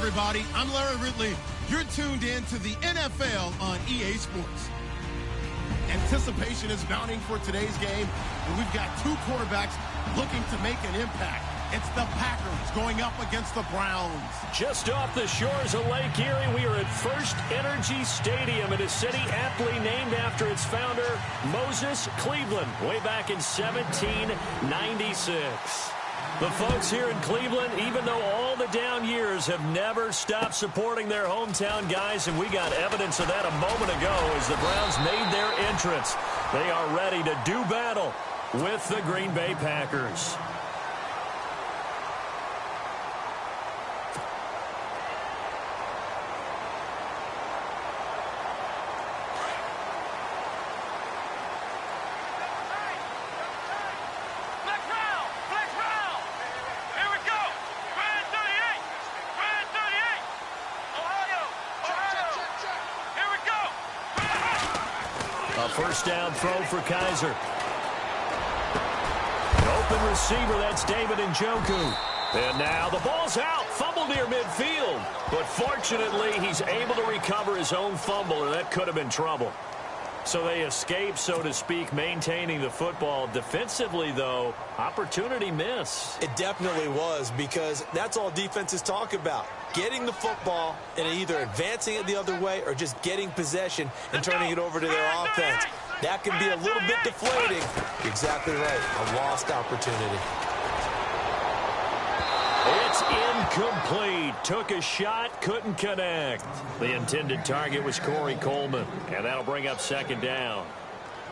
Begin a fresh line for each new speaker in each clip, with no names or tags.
everybody. I'm Larry Ridley. You're tuned in to the NFL on EA Sports. Anticipation is mounting for today's game, and we've got two quarterbacks looking to make an impact. It's the Packers going up against the Browns.
Just off the shores of Lake Erie, we are at First Energy Stadium in a city aptly named after its founder, Moses Cleveland, way back in 1796. The folks here in Cleveland, even though all the down years, have never stopped supporting their hometown guys, and we got evidence of that a moment ago as the Browns made their entrance. They are ready to do battle with the Green Bay Packers. First down throw for Kaiser. An open receiver, that's David Njoku. And now the ball's out. Fumble near midfield. But fortunately, he's able to recover his own fumble, or that could have been trouble. So they escape, so to speak, maintaining the football. Defensively, though, opportunity miss.
It definitely was, because that's all defenses talk about. Getting the football and either advancing it the other way or just getting possession and turning it over to their offense. That can be a little bit deflating. You're exactly right. A lost opportunity.
It's incomplete. Took a shot, couldn't connect. The intended target was Corey Coleman, and that'll bring up second down.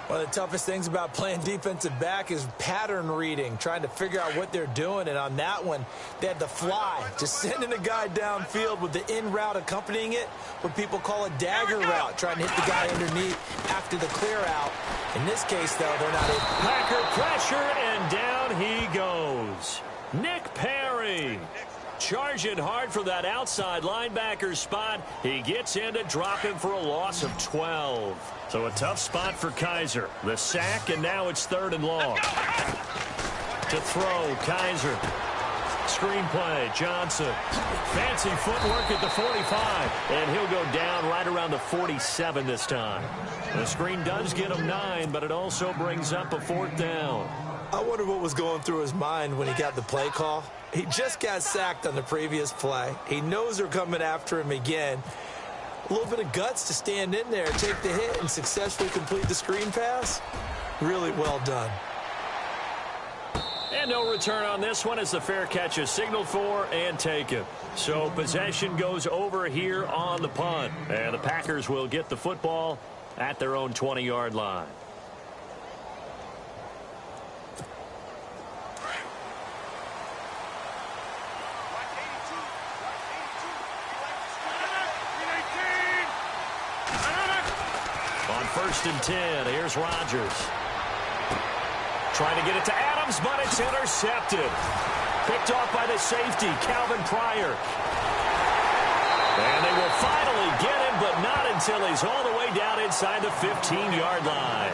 One of the toughest things about playing defensive back is pattern reading, trying to figure out what they're doing. And on that one, they had the fly, just sending a guy downfield with the in route accompanying it, what people call a dagger route, trying to hit the guy underneath after the clear out. In this case, though, they're not able.
Packer pressure, and down he goes. Nick Perry charging hard for that outside linebacker spot. He gets in to drop him for a loss of 12. So a tough spot for Kaiser. The sack, and now it's third and long. To throw, Kaiser. Screen play, Johnson. Fancy footwork at the 45. And he'll go down right around the 47 this time. The screen does get him 9, but it also brings up a fourth down.
I wonder what was going through his mind when he got the play call. He just got sacked on the previous play. He knows they're coming after him again. A little bit of guts to stand in there, take the hit, and successfully complete the screen pass. Really well done.
And no return on this one as the fair catch is signaled for and taken. So possession goes over here on the punt. And the Packers will get the football at their own 20-yard line. First and 10. Here's Rodgers. Trying to get it to Adams, but it's intercepted. Picked off by the safety, Calvin Pryor. And they will finally get him, but not until he's all the way down inside the 15-yard line.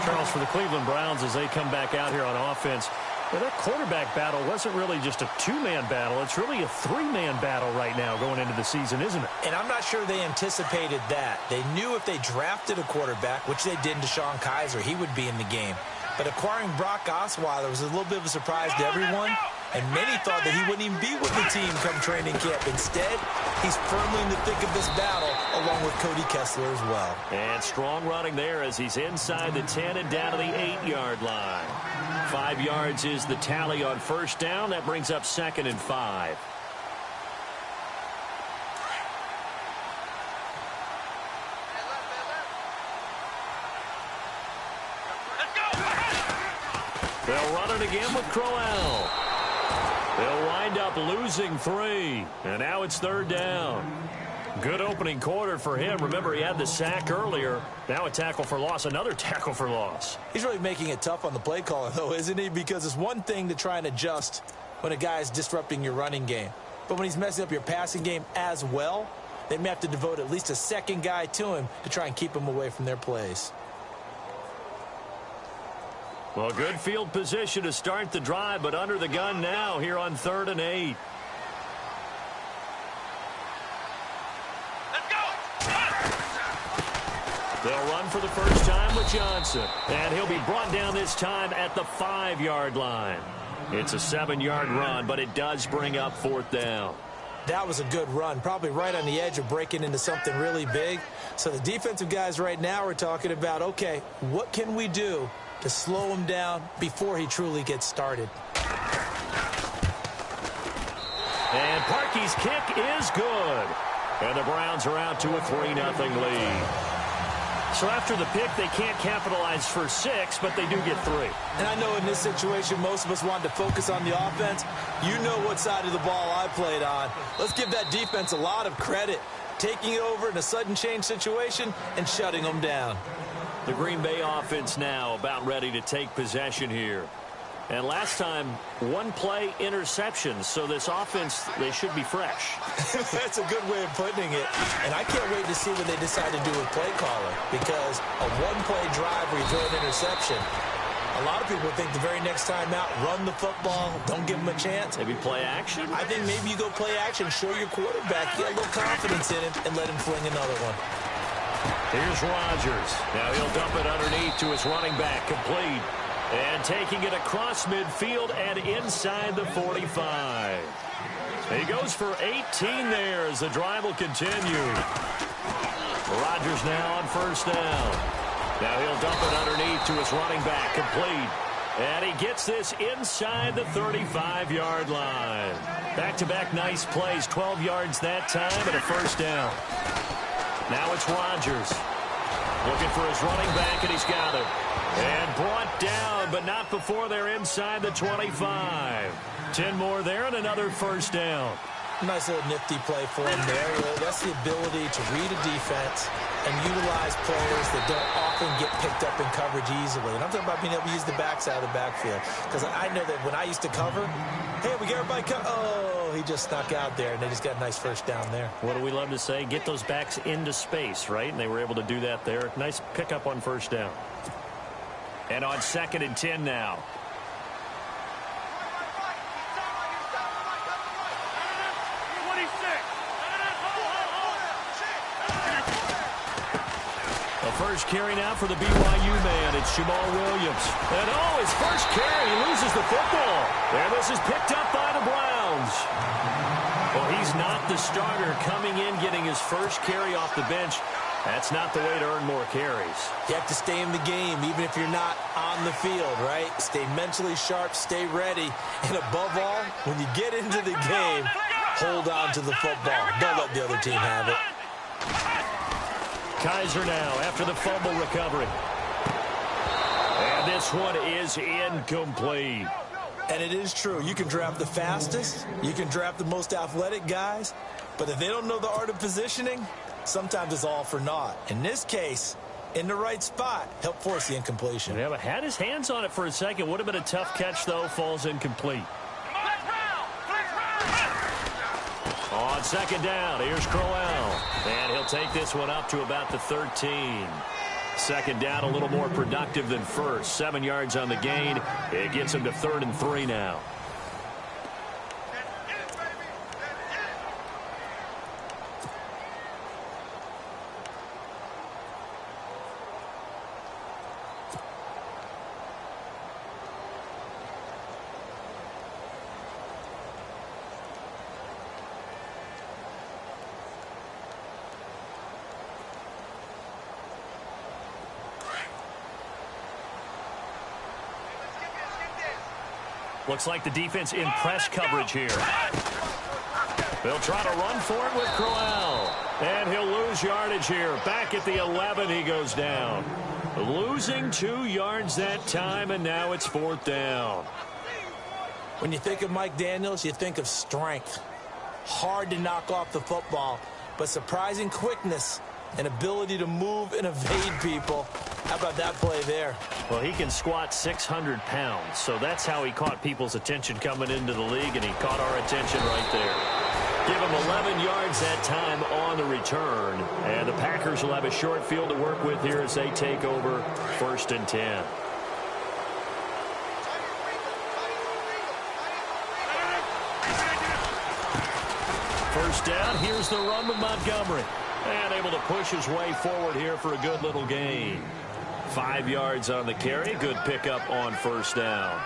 Charles, for the Cleveland Browns, as they come back out here on offense, well, that quarterback battle wasn't really just a two-man battle. It's really a three-man battle right now going into the season, isn't it?
And I'm not sure they anticipated that. They knew if they drafted a quarterback, which they did, Deshaun Kaiser, he would be in the game. But acquiring Brock Osweiler was a little bit of a surprise to everyone, and many thought that he wouldn't even be with the team come training camp. Instead, he's firmly in the thick of this battle, along with Cody Kessler as well.
And strong running there as he's inside the 10 and down to the 8-yard line. 5 yards is the tally on first down. That brings up second and 5. They'll run it again with Crowell. They'll wind up losing 3. And now it's third down. Good opening quarter for him. Remember, he had the sack earlier. Now a tackle for loss, another tackle for loss.
He's really making it tough on the play caller, though, isn't he? Because it's one thing to try and adjust when a guy is disrupting your running game. But when he's messing up your passing game as well, they may have to devote at least a second guy to him to try and keep him away from their plays.
Well, good field position to start the drive, but under the gun now here on 3rd and 8. They'll run for the first time with Johnson. And he'll be brought down this time at the 5-yard line. It's a 7-yard run, but it does bring up 4th down.
That was a good run, probably right on the edge of breaking into something really big. So the defensive guys right now are talking about, okay, what can we do to slow him down before he truly gets started?
And Parkey's kick is good. And the Browns are out to a 3-0 lead. So after the pick, they can't capitalize for 6, but they do get 3.
And I know in this situation, most of us wanted to focus on the offense. You know what side of the ball I played on. Let's give that defense a lot of credit, taking over in a sudden change situation and shutting them down.
The Green Bay offense now about ready to take possession here. And last time, 1-play interceptions, so this offense, they should be fresh.
That's a good way of putting it. And I can't wait to see what they decide to do with play caller, because a 1-play drive where you throw an interception, a lot of people think the very next time out, run the football, don't give them a chance.
Maybe play action?
I think maybe you go play action, show your quarterback, get a little confidence in him, and let him fling another one.
Here's Rodgers. Now he'll dump it underneath to his running back, complete. And taking it across midfield and inside the 45. He goes for 18 there as the drive will continue. Rodgers now on 1st down. Now he'll dump it underneath to his running back, complete. And he gets this inside the 35-yard line. Back-to-back nice plays, 12 yards that time and a 1st down. Now it's Rodgers. Looking for his running back, and he's got it. And brought down, but not before they're inside the 25. 10 more there and another 1st down.
Nice little nifty play for him there. That's the ability to read a defense and utilize players that don't often get picked up in coverage easily. And I'm talking about being able to use the backside of the backfield. Because I know that when I used to cover, hey, we get everybody oh, he just snuck out there, and they just got a nice 1st down there.
What do we love to say? Get those backs into space, right? And they were able to do that there. Nice pickup on 1st down. And on 2nd and 10 now. The first carry now for the BYU man. It's Jamal Williams. And his first carry, he loses the football. And this is picked up by the Browns. Well, he's not the starter coming in, getting his first carry off the bench. That's not the way to earn more carries.
You have to stay in the game, even if you're not on the field, right? Stay mentally sharp, stay ready. And above all, when you get into the game, hold on to the football. Don't let the other team have it.
Kaiser now after the fumble recovery. And this one is incomplete.
And it is true. You can draft the fastest. You can draft the most athletic guys. But if they don't know the art of positioning, sometimes it's all for naught. In this case, in the right spot, help force the incompletion.
Yeah, but had his hands on it for a second. Would have been a tough catch, though. Falls incomplete. On 2nd down, here's Crowell. And he'll take this one up to about the 13. 2nd down, a little more productive than 1st. 7 yards on the gain. It gets him to 3rd and 3 now. Looks like the defense in press coverage here. They'll try to run for it with Crowell. And he'll lose yardage here. Back at the 11, he goes down. Losing 2 yards that time, and now it's 4th down.
When you think of Mike Daniels, you think of strength. Hard to knock off the football, but surprising quickness and ability to move and evade people. How about that play there?
Well, he can squat 600 pounds, so that's how he caught people's attention coming into the league, and he caught our attention right there. Give him 11 yards that time on the return, and the Packers will have a short field to work with here as they take over 1st and 10. First down, here's the run with Montgomery. And able to push his way forward here for a good little gain. 5 yards on the carry. Good pickup on first down.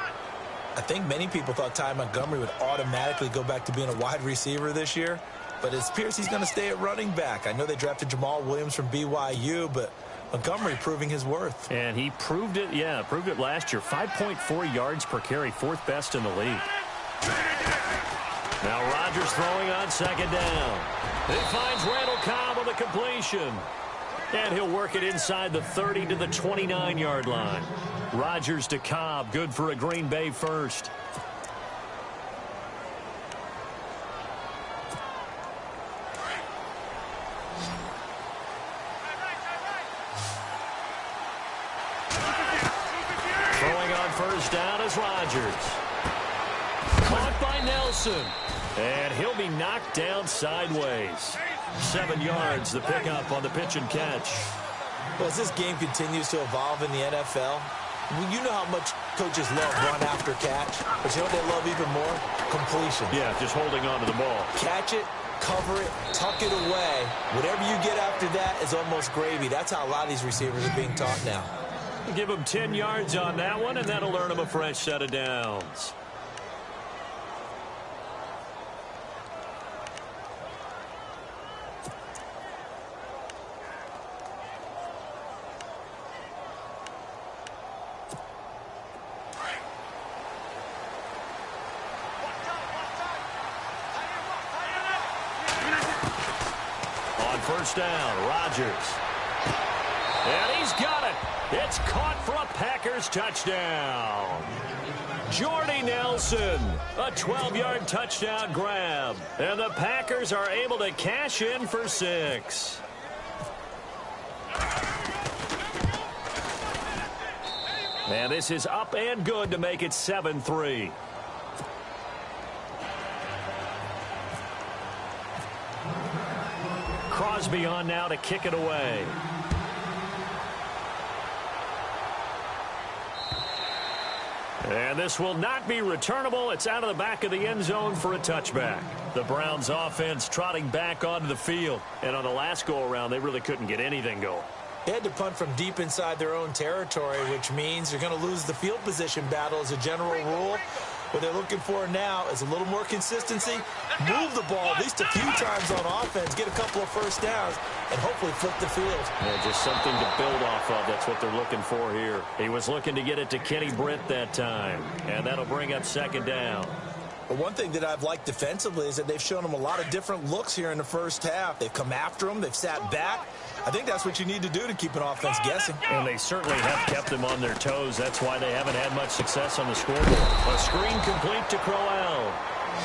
I think many people thought Ty Montgomery would automatically go back to being a wide receiver this year, but it appears he's going to stay at running back. I know they drafted Jamal Williams from BYU, but Montgomery proving his worth.
And he proved it, proved it last year. 5.4 yards per carry, 4th best in the league. Now Rodgers throwing on second down. He finds Randall Cobb on the completion. And he'll work it inside the 30 to the 29-yard line. Rodgers to Cobb, good for a Green Bay first. Throwing on first down is Rodgers. Caught by Nelson. And he'll be knocked down sideways. 7 yards, the pickup on the pitch and catch.
Well, as this game continues to evolve in the NFL, you know how much coaches love run after catch, but you know what they love even more? Completion.
Yeah, just holding on to the ball.
Catch it, cover it, tuck it away. Whatever you get after that is almost gravy. That's how a lot of these receivers are being taught now.
Give him 10 yards on that one, and that'll earn him a fresh set of downs. First down, Rodgers. And he's got it. It's caught for a Packers touchdown. Jordy Nelson, a 12-yard touchdown grab. And the Packers are able to cash in for 6. And this is up and good to make it 7-3. Crosby on now to kick it away. And this will not be returnable. It's out of the back of the end zone for a touchback. The Browns offense trotting back onto the field. And on the last go-around, they really couldn't get anything going.
They had to punt from deep inside their own territory, which means you're going to lose the field position battle as a general rule. What they're looking for now is a little more consistency, move the ball at least a few times on offense, get a couple of first downs, and hopefully flip the field.
Yeah, just something to build off of. That's what they're looking for here. He was looking to get it to Kenny Britt that time, and that'll bring up second down.
But one thing that I've liked defensively is that they've shown them a lot of different looks here in the first half. They've come after them. They've sat back. I think that's what you need to do to keep an offense guessing.
And they certainly have kept them on their toes. That's why they haven't had much success on the scoreboard. A screen complete to Crowell.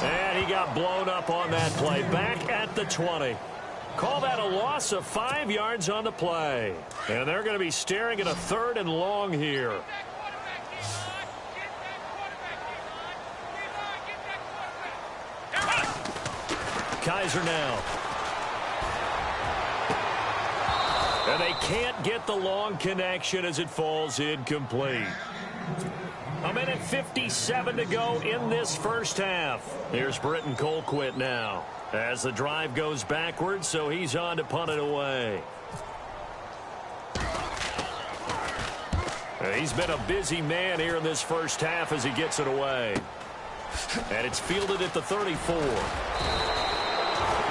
And he got blown up on that play. Back at the 20. Call that a loss of 5 yards on the play. And they're going to be staring at a 3rd and long here. Kaiser now. And they can't get the long connection as it falls incomplete. 1:57 to go in this first half. Here's Britton Colquitt now as the drive goes backwards, so he's on to punt it away. He's been a busy man here in this first half as he gets it away. And it's fielded at the 34.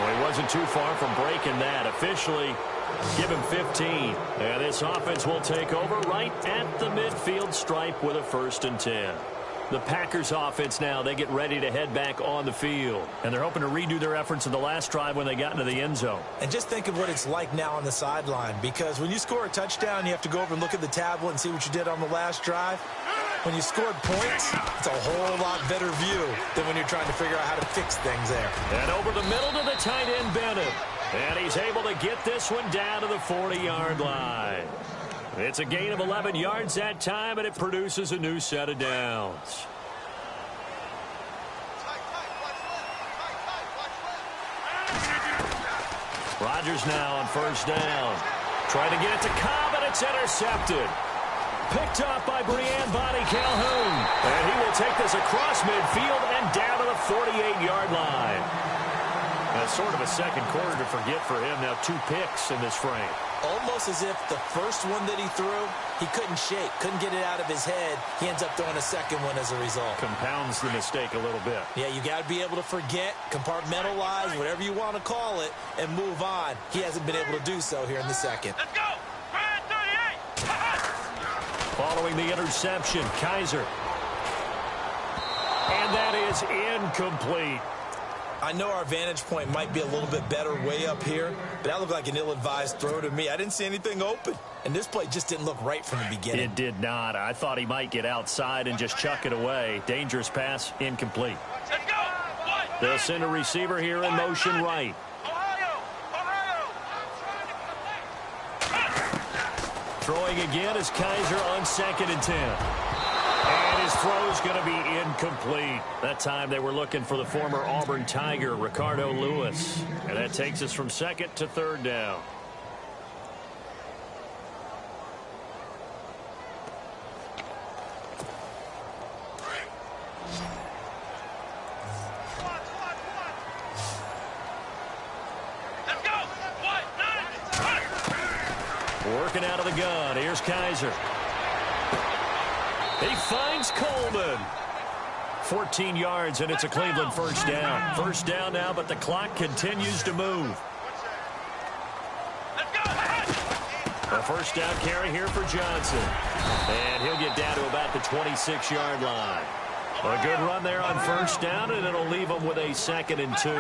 Well, he wasn't too far from breaking that. Officially, give him 15. And this offense will take over right at the midfield stripe with a 1st and 10. The Packers offense now, they get ready to head back on the field. And they're hoping to redo their efforts in the last drive when they got into the end zone.
And just think of what it's like now on the sideline. Because when you score a touchdown, you have to go over and look at the tablet and see what you did on the last drive. When you scored points, it's a whole lot better view than when you're trying to figure out how to fix things there.
And over the middle to the tight end, Bennett. And he's able to get this one down to the 40-yard line. It's a gain of 11 yards that time, and it produces a new set of downs. Rodgers now on first down. Trying to get it to Cobb, and it's intercepted. Picked up by Breanne Bonnie Calhoun. And he will take this across midfield and down to the 48-yard line. That's sort of a second quarter to forget for him. Now 2 picks in this frame.
Almost as if the first one that he threw, he couldn't shake, couldn't get it out of his head. He ends up throwing a second one as a result.
Compounds the mistake a little bit.
Yeah, you got to be able to forget, compartmentalize, whatever you want to call it, and move on. He hasn't been able to do so here in the second.
Let's go! 38!
Following the interception, Kaiser. And that is incomplete.
I know our vantage point might be a little bit better way up here, but that looked like an ill-advised throw to me. I didn't see anything open, and this play just didn't look right from the beginning.
It did not. I thought he might get outside and just chuck it away. Dangerous pass, incomplete.
Let's go!
They'll send a receiver here in motion right. Throwing again is Kaiser on 2nd and 10. And his throw's going to be incomplete. That time they were looking for the former Auburn Tiger, Ricardo Lewis. And that takes us from 2nd to 3rd down. Working out of the gun. Here's Kaiser. He finds Coleman. 14 yards, and it's a Cleveland first down. First down now, but the clock continues to move. A first down carry here for Johnson. And he'll get down to about the 26-yard line. A good run there on first down, and it'll leave him with a 2nd and 2.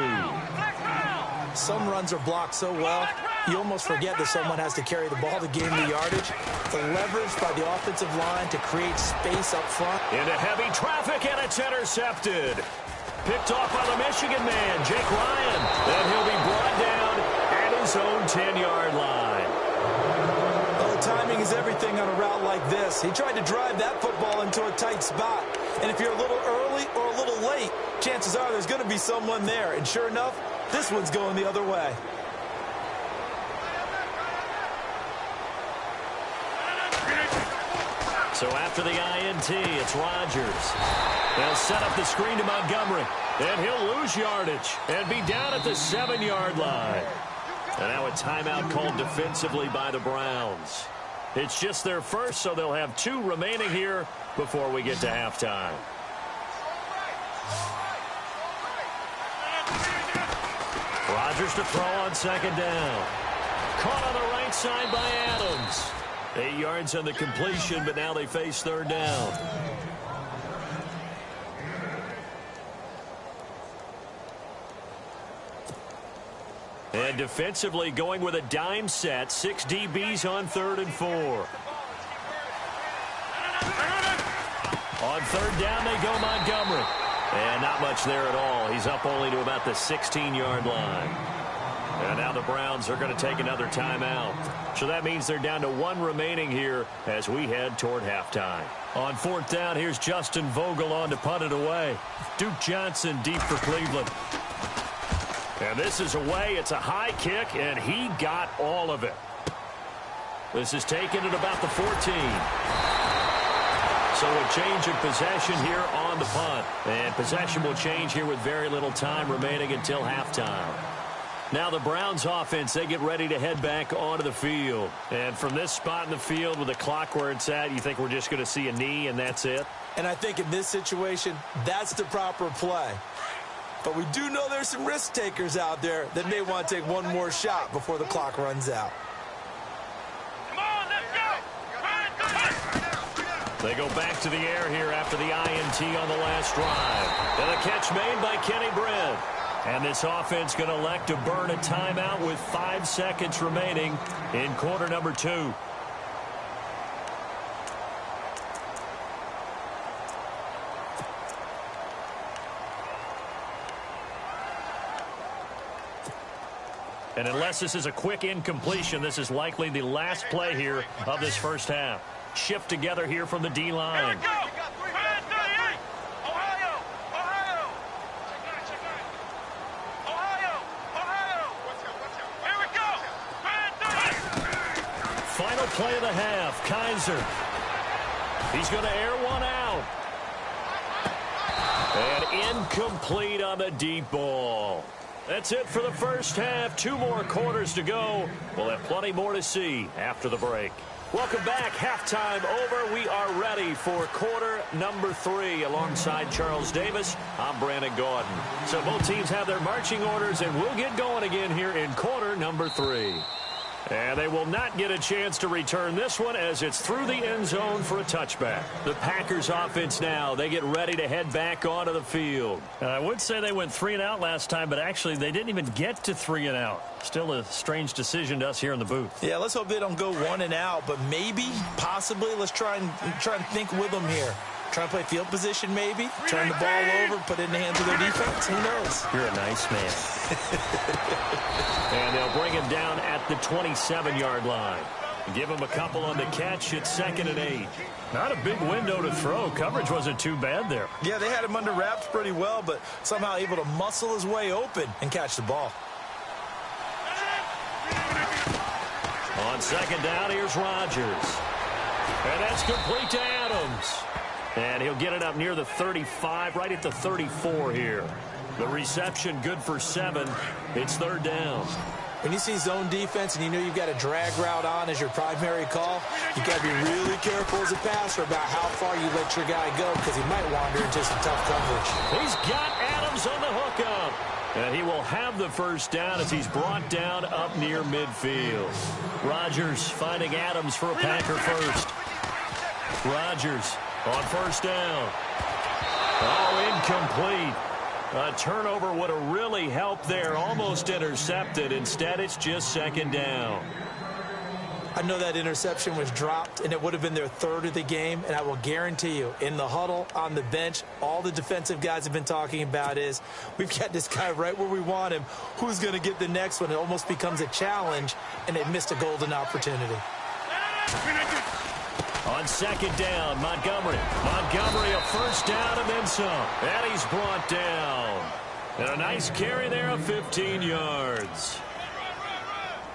Some runs are blocked so well, you almost forget that someone has to carry the ball to gain the yardage. The leverage by the offensive line to create space up front.
Into heavy traffic, and it's intercepted. Picked off by the Michigan man, Jake Ryan. And he'll be brought down at his own 10-yard line.
Well, the timing is everything on a route like this. He tried to drive that football into a tight spot. And if you're a little early or a little late, chances are there's going to be someone there. And sure enough, this one's going the other way.
So after the INT, it's Rodgers. They'll set up the screen to Montgomery. And he'll lose yardage and be down at the 7-yard line. And now a timeout called defensively by the Browns. It's just their first, so they'll have 2 remaining here before we get to halftime. Rodgers to throw on 2nd down. Caught on the right side by Adams. 8 yards on the completion, but now they face 3rd down. And defensively going with a dime set. 6 DBs on 3rd and 4. On 3rd down, they go Montgomery. And not much there at all. He's up only to about the 16-yard line. And now the Browns are going to take another timeout. So that means they're down to 1 remaining here as we head toward halftime. On 4th down, here's Justin Vogel on to punt it away. Duke Johnson deep for Cleveland. And this is away. It's a high kick, and he got all of it. This is taken at about the 14. So a change of possession here on the punt. And possession will change here with very little time remaining until halftime. Now the Browns offense, they get ready to head back onto the field. And from this spot in the field with the clock where it's at, you think we're just going to see a knee and that's it?
And I think in this situation, that's the proper play. But we do know there's some risk takers out there that may want to take one more shot before the clock runs out.
Come on, let's go!
They go back to the air here after the INT on the last drive. And a catch made by Kenny Britt. And this offense going to elect to burn a timeout with 5 seconds remaining in quarter number 2. And unless this is a quick incompletion, this is likely the last play here of this first half. Shift together here from the D-line. Final play of the half, Kaiser. He's going to air one out. And incomplete on the deep ball. That's it for the first half. 2 more quarters to go. We'll have plenty more to see after the break. Welcome back. Halftime over. We are ready for quarter number 3. Alongside Charles Davis, I'm Brandon Gordon. So both teams have their marching orders, and we'll get going again here in quarter number 3. And they will not get a chance to return this one as it's through the end zone for a touchback. The Packers offense now, they get ready to head back onto the field.
I would say they went 3 and out last time, but actually they didn't even get to 3 and out. Still a strange decision to us here in the booth.
Yeah, let's hope they don't go 1 and out, but maybe, possibly, let's try and think with them here. Try and play field position maybe, turn the ball over, put it in the hands of their defense. Who knows?
You're a nice man.
And they'll bring him down at the 27-yard line. Give him a couple on the catch. It's 2nd and 8.
Not a big window to throw. Coverage wasn't too bad there.
Yeah, they had him under wraps pretty well, but somehow able to muscle his way open and catch the ball.
On 2nd down, here's Rodgers. And that's complete to Adams. And he'll get it up near the 35, right at the 34 here. The reception good for 7. It's 3rd down.
When you see zone defense and you know you've got a drag route on as your primary call, you've got to be really careful as a passer about how far you let your guy go because he might wander into some tough coverage.
He's got Adams on the hookup. And he will have the first down as he's brought down up near midfield. Rodgers finding Adams for a Packer first. Rodgers on 1st down. Oh, incomplete. A turnover would have really helped there. Almost intercepted. Instead, it's just 2nd down.
I know that interception was dropped, and it would have been their 3rd of the game. And I will guarantee you, in the huddle, on the bench, all the defensive guys have been talking about is, we've got this guy right where we want him. Who's going to get the next one? It almost becomes a challenge, and they missed a golden opportunity.
On 2nd down, Montgomery. Montgomery, a first down and then some. And he's brought down. And a nice carry there of 15 yards.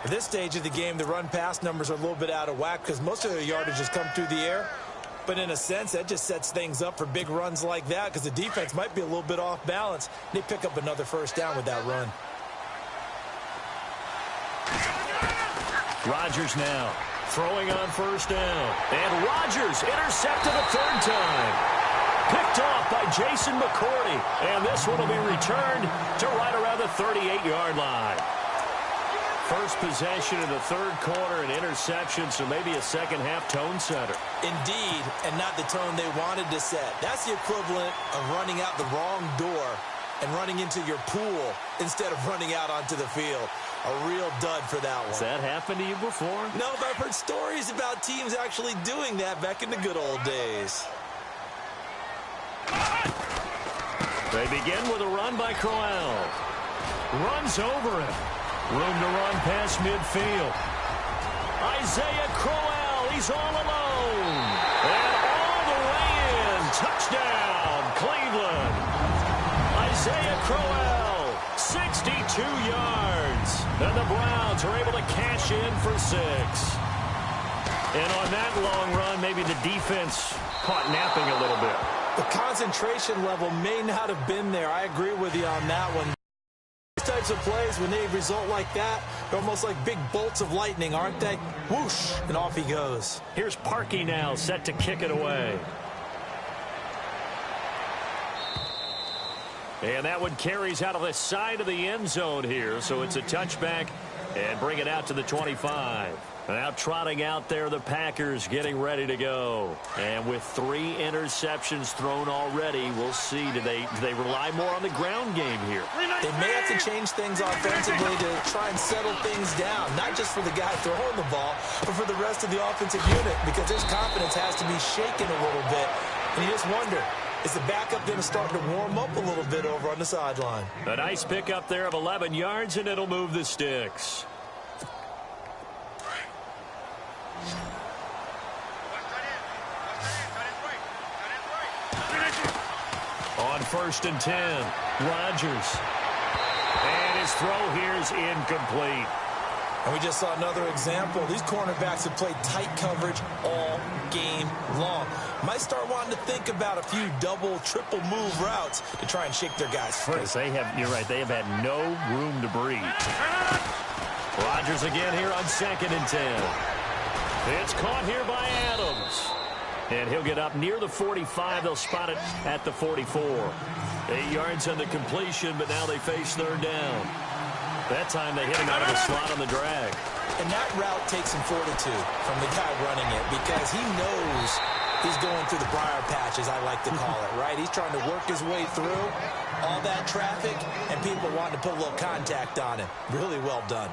At this stage of the game, the run-pass numbers are a little bit out of whack because most of their yardage has come through the air. But in a sense, that just sets things up for big runs like that because the defense might be a little bit off balance. They pick up another first down with that run.
Rodgers now. Throwing on 1st down. And Rodgers intercepted a 3rd time. Picked off by Jason McCourty. And this one will be returned to right around the 38-yard line. First possession in the 3rd quarter, an interception, so maybe a second-half tone setter.
Indeed, and not the tone they wanted to set. That's the equivalent of running out the wrong door and running into your pool instead of running out onto the field. A real dud for that one.
Has that happened to you before?
No, but I've heard stories about teams actually doing that back in the good old days.
They begin with a run by Crowell. Runs over him. Room to run past midfield. Isaiah Crowell, he's all alone. And all the way in. Touchdown, Cleveland. Isaiah Crowell, 62 yards. And the Browns are able to cash in for 6. And on that long run, maybe the defense caught napping a little bit.
The concentration level may not have been there. I agree with you on that one. These types of plays, when they result like that, they're almost like big bolts of lightning, aren't they? Whoosh, and off he goes.
Here's Parkey now, set to kick it away. And that one carries out of the side of the end zone here, so it's a touchback and bring it out to the 25. Now trotting out there, the Packers getting ready to go. And with 3 interceptions thrown already, we'll see. Do they rely more on the ground game here?
They may have to change things offensively to try and settle things down, not just for the guy throwing the ball, but for the rest of the offensive unit, because his confidence has to be shaken a little bit. And you just wonder, is the backup going to start to warm up a little bit over on the sideline?
A nice pickup there of 11 yards, and it'll move the sticks. On 1st and 10, Rodgers. And his throw here is incomplete.
And we just saw another example. These cornerbacks have played tight coverage all game long. Might start wanting to think about a few double, triple move routes to try and shake their guys free.
You're right, they have had no room to breathe. Rodgers again here on 2nd and 10. It's caught here by Adams. And he'll get up near the 45. They'll spot it at the 44. 8 yards on the completion, but now they face 3rd down. That time they hit him out of the slot on the drag.
And that route takes some fortitude from the guy running it because he knows he's going through the briar patch, as I like to call it, right? He's trying to work his way through all that traffic and people wanting to put a little contact on him. Really well done.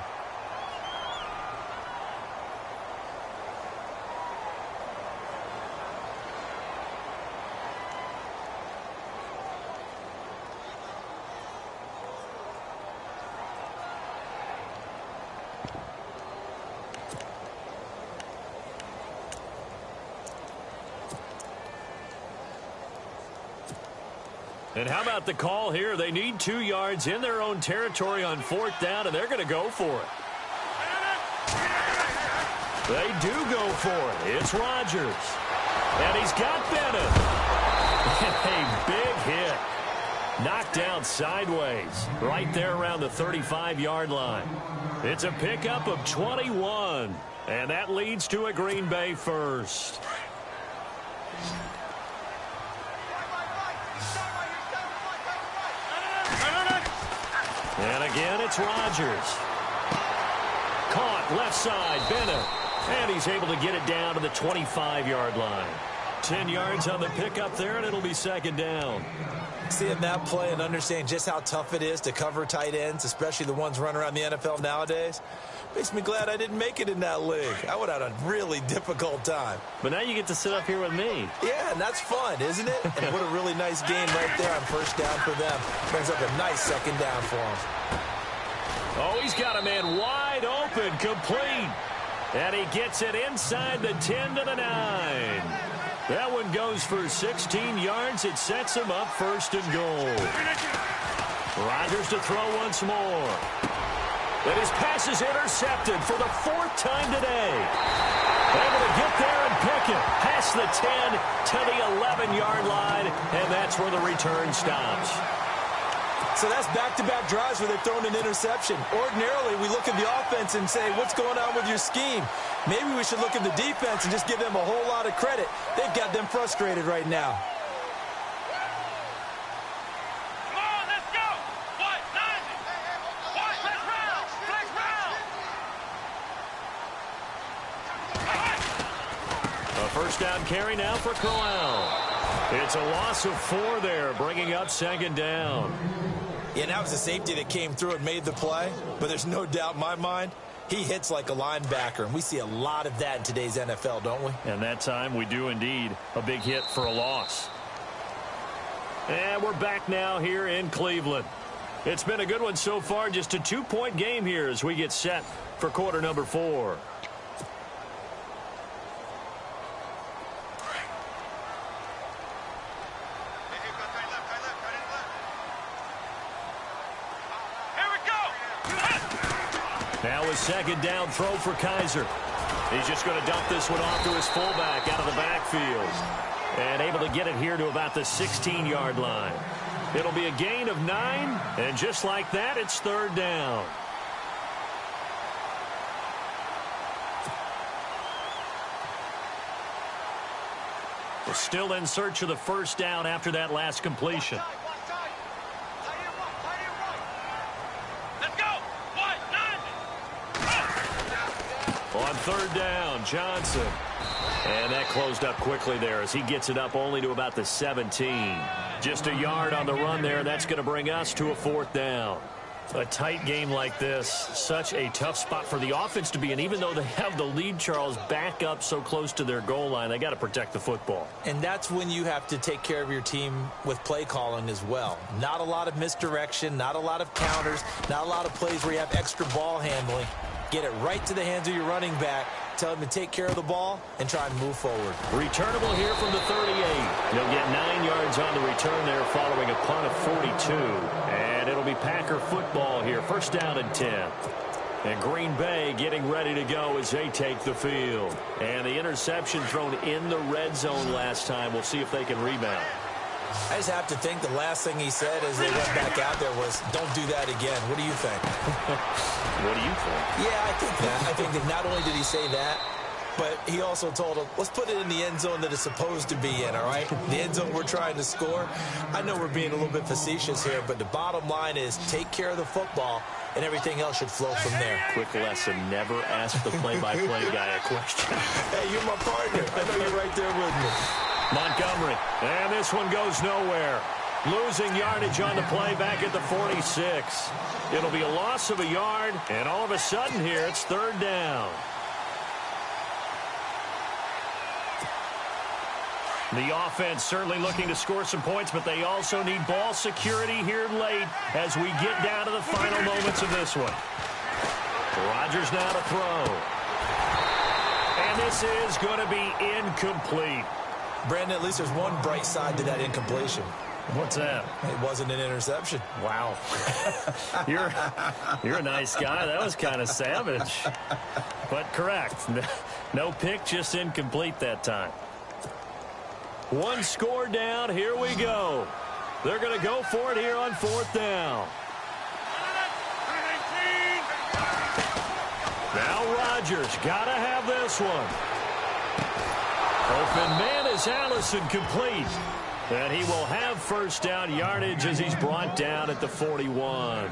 And how about the call here? They need 2 yards in their own territory on 4th down, and they're going to go for it. They do go for it. It's Rodgers. And he's got Bennett. A big hit. Knocked down sideways. Right there around the 35-yard line. It's a pickup of 21. And that leads to a Green Bay first. And again, it's Rodgers. Caught left side, Bennett. And he's able to get it down to the 25-yard line. 10 yards on the pickup there, and it'll be 2nd down.
Seeing that play and understanding just how tough it is to cover tight ends, especially the ones running around the NFL nowadays, makes me glad I didn't make it in that league. I would have had a really difficult time.
But now you get to sit up here with me.
Yeah, and that's fun, isn't it? And what a really nice game right there on 1st down for them. Brings up a nice 2nd down for them.
Oh, he's got a man wide open, complete. And he gets it inside the 10 to the 9. That one goes for 16 yards. It sets him up 1st and goal. Rodgers to throw once more. And his pass is intercepted for the 4th time today. Able to get there and pick it. Past the 10 to the 11-yard line, and that's where the return stops.
So that's back-to-back drives where they've thrown an interception. Ordinarily, we look at the offense and say, what's going on with your scheme? Maybe we should look at the defense and just give them a whole lot of credit. They've got them frustrated right now.
Come on, let's go. What? 90. What? Flex round. Flex round.
A 1st down carry now for Corral. It's a loss of 4 there, bringing up 2nd down.
Yeah, that was a safety that came through and made the play, but there's no doubt in my mind he hits like a linebacker, and we see a lot of that in today's NFL, don't we?
And that time we do indeed. A big hit for a loss. And we're back now here in Cleveland. It's been a good one so far, just a 2-point game here as we get set for quarter number 4. Now a 2nd down throw for Kaiser. He's just going to dump this one off to his fullback out of the backfield. And able to get it here to about the 16-yard line. It'll be a gain of 9, and just like that, it's 3rd down. We're still in search of the 1st down after that last completion. On 3rd down, Johnson. And that closed up quickly there as he gets it up only to about the 17. Just a yard on the run there, and that's going to bring us to a 4th down. A tight game like this, such a tough spot for the offense to be in. Even though they have the lead, Charles, back up so close to their goal line, they got to protect the football.
And that's when you have to take care of your team with play calling as well. Not a lot of misdirection, not a lot of counters, not a lot of plays where you have extra ball handling. Get it right to the hands of your running back. Tell him to take care of the ball and try and move forward.
Returnable here from the 38. He'll get 9 yards on the return there following a punt of 42. And it'll be Packer football here. 1st down and 10.
And Green Bay getting ready to go as they take the field. And the interception thrown in the red zone last time. We'll see if they can rebound.
I just have to think the last thing he said as they went back out there was, don't do that again. What do you think?
What do you think?
Yeah, I think that. I think that not only did he say that, but he also told him, let's put it in the end zone that it's supposed to be in, all right? The end zone we're trying to score. I know we're being a little bit facetious here, but the bottom line is take care of the football, and everything else should flow from there.
Quick lesson, never ask the play-by-play guy a question.
Hey, you're my partner. I know you're right there with me.
Montgomery, and this one goes nowhere. Losing yardage on the play back at the 46. It'll be a loss of a yard, and all of a sudden here, it's third down. The offense certainly looking to score some points, but they also need ball security here late as we get down to the final moments of this one. Rodgers now to throw. And this is going to be incomplete.
Brandon, at least there's one bright side to that incompletion.
What's that?
It wasn't an interception.
Wow. You're a nice guy. That was kind of savage. But correct. No pick, just incomplete that time. One score down. Here we go. They're going to go for it here on fourth down. Now Rodgers got to have this one. Open man is Allison, complete. And he will have first down yardage as he's brought down at the 41.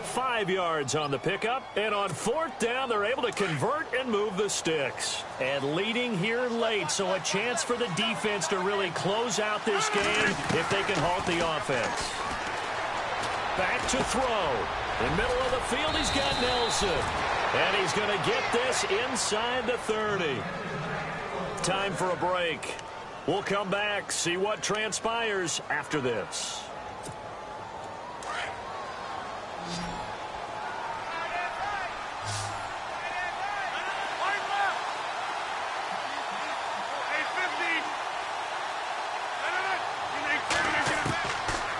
5 yards on the pickup, and on fourth down, they're able to convert and move the sticks. And leading here late, so a chance for the defense to really close out this game if they can halt the offense. Back to throw. In middle of the field, he's got Nelson. And he's going to get this inside the 30. Time for a break. We'll come back, see what transpires after this.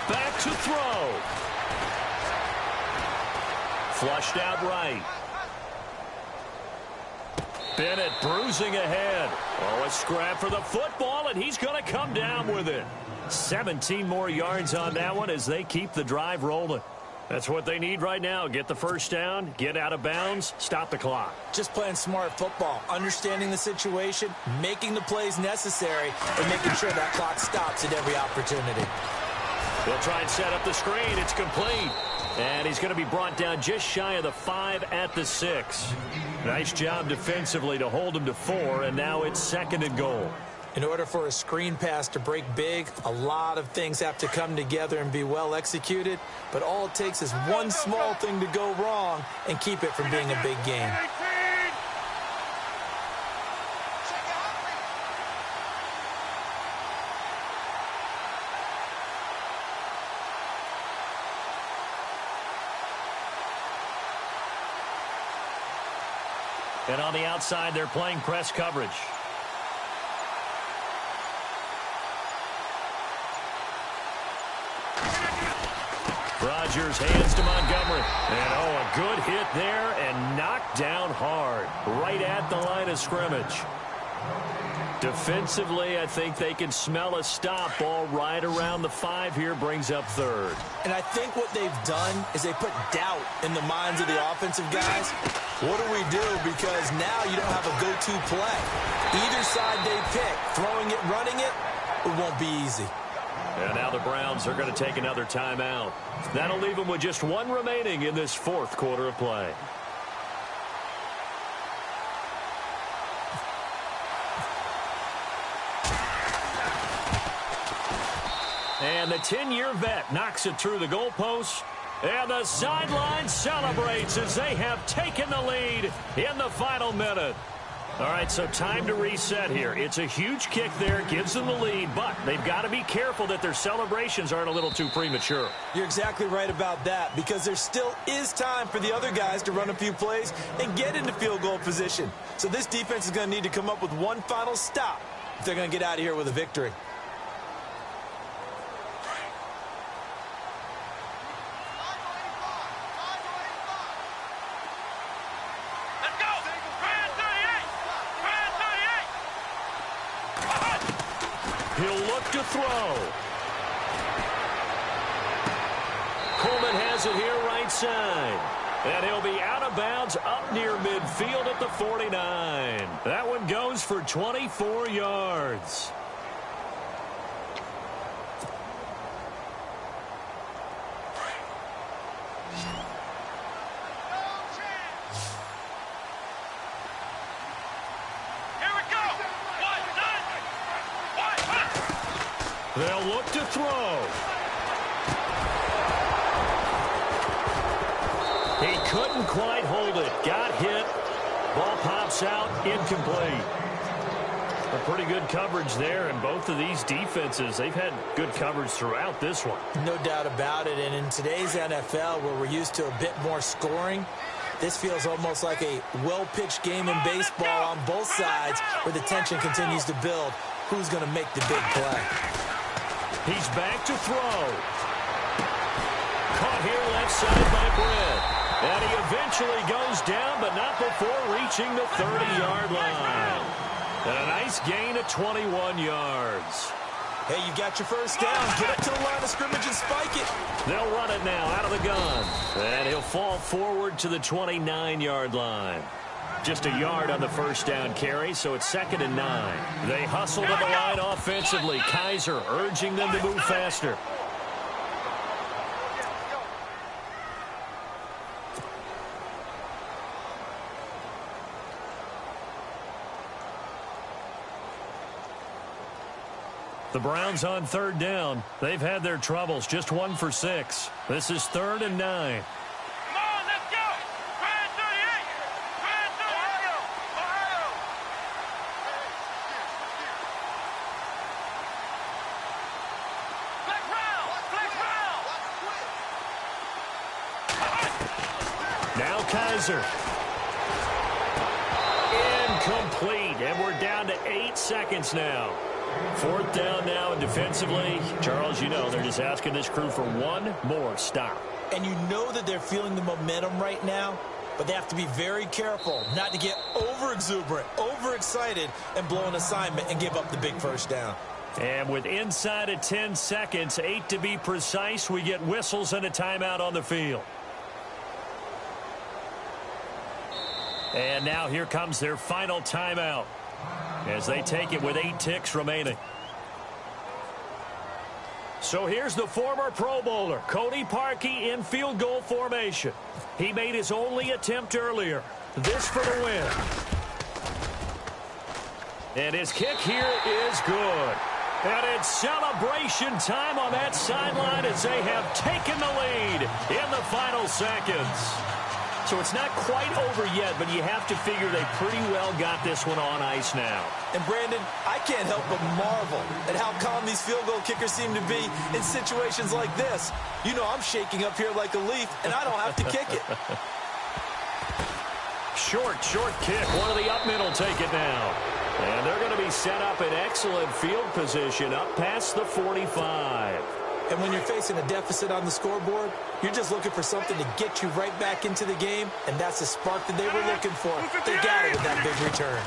Back to throw. Flushed out right. Bennett bruising ahead. Oh, a scrap for the football, and he's going to come down with it. 17 more yards on that one as they keep the drive rolling. That's what they need right now. Get the first down, get out of bounds, stop the clock.
Just playing smart football, understanding the situation, making the plays necessary, and making sure that clock stops at every opportunity.
They'll try and set up the screen. It's complete. And he's going to be brought down just shy of the 5 at the 6. Nice job defensively to hold him to 4, and now it's 2nd and goal.
In order for a screen pass to break big, a lot of things have to come together and be well executed, but all it takes is one small thing to go wrong and keep it from being a big game.
And on the outside, they're playing press coverage. Rodgers hands to Montgomery. And, oh, a good hit there and knocked down hard right at the line of scrimmage. Defensively, I think they can smell a stop. Ball right around the 5 here, brings up 3rd.
And I think what they've done is they put doubt in the minds of the offensive guys. What do we do? Because now you don't have a go-to play. Either side they pick, throwing it, running it, it won't be easy.
And now the Browns are going to take another timeout. That'll leave them with just 1 remaining in this 4th quarter of play. And the 10-year vet knocks it through the goalpost. And the sideline celebrates as they have taken the lead in the final minute. All right, so time to reset here. It's a huge kick there, gives them the lead, but they've got to be careful that their celebrations aren't a little too premature.
You're exactly right about that, because there still is time for the other guys to run a few plays and get into field goal position. So this defense is going to need to come up with one final stop if they're going to get out of here with a victory.
He'll look to throw. Coleman has it here right side. And he'll be out of bounds up near midfield at the 49. That one goes for 24 yards. They'll look to throw. He couldn't quite hold it. Got hit. Ball pops out. Incomplete. A pretty good coverage there, and both of these defenses, they've had good coverage throughout this one.
No doubt about it, and in today's NFL, where we're used to a bit more scoring, this feels almost like a well-pitched game in baseball on both sides, where the tension continues to build. Who's going to make the big play?
He's back to throw. Caught here left side by Brett. And he eventually goes down, but not before reaching the 30-yard line. And a nice gain of 21 yards.
Hey, you got your first down. Get up to the line of scrimmage and spike it. They'll
run it now out of the gun. And he'll fall forward to the 29-yard line. Just a yard on the first down carry, so it's 2nd and 9. They hustle to the line offensively. Kaiser urging them to move faster. The Browns on 3rd down. They've had their troubles, just 1 for 6. This is 3rd and 9.
Come on, let's go! Brand 38! Brand 38! Ohio!
Flex round!
Flex round!
Now Kaiser. Incomplete, and we're down to 8 seconds now. 4th down now, and defensively, Charles, you know, they're just asking this crew for one more stop.
And you know that they're feeling the momentum right now, but they have to be very careful not to get over-exuberant, overexcited, and blow an assignment and give up the big first down.
And with inside of 10 seconds, 8 to be precise, we get whistles and a timeout on the field. And now here comes their final timeout as they take it with 8 ticks remaining. So here's the former Pro Bowler, Cody Parkey, in field goal formation. He made his only attempt earlier. This for the win. And his kick here is good. And it's celebration time on that sideline as they have taken the lead in the final seconds. So it's not quite over yet, but you have to figure they pretty well got this one on ice now.
And, Brandon, I can't help but marvel at how calm these field goal kickers seem to be in situations like this. You know I'm shaking up here like a leaf, and I don't have to kick it.
Short kick. One of the up middle take it now. And they're going to be set up in excellent field position up past the 45.
And when you're facing a deficit on the scoreboard, you're just looking for something to get you right back into the game, and that's the spark that they were looking for. They got it with that big return.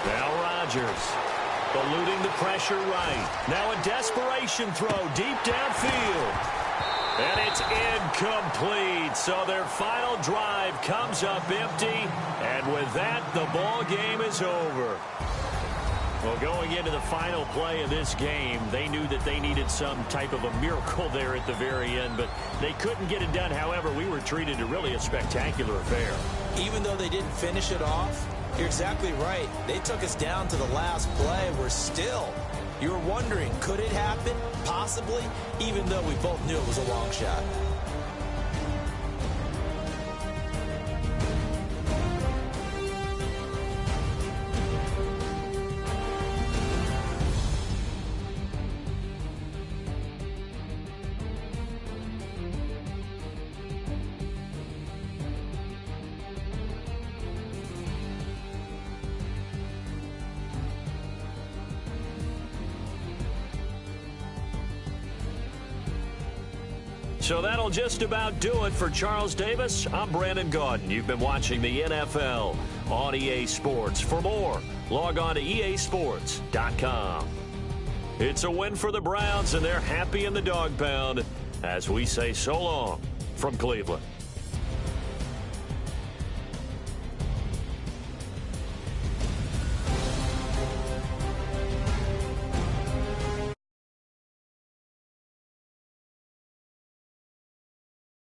Now Rodgers eluding the pressure right. Now a desperation throw deep downfield. And it's incomplete. So their final drive comes up empty. And with that, the ball game is over. Well, going into the final play of this game, they knew that they needed some type of a miracle there at the very end, but they couldn't get it done. However, we were treated to really a spectacular affair.
Even though they didn't finish it off, you're exactly right. They took us down to the last play. We're still, you were wondering, could it happen? Possibly, even though we both knew it was a long shot.
So that'll just about do it for Charles Davis. I'm Brandon Gaudin. You've been watching the NFL on EA Sports. For more, log on to easports.com. It's a win for the Browns, and they're happy in the dog pound as we say so long from Cleveland.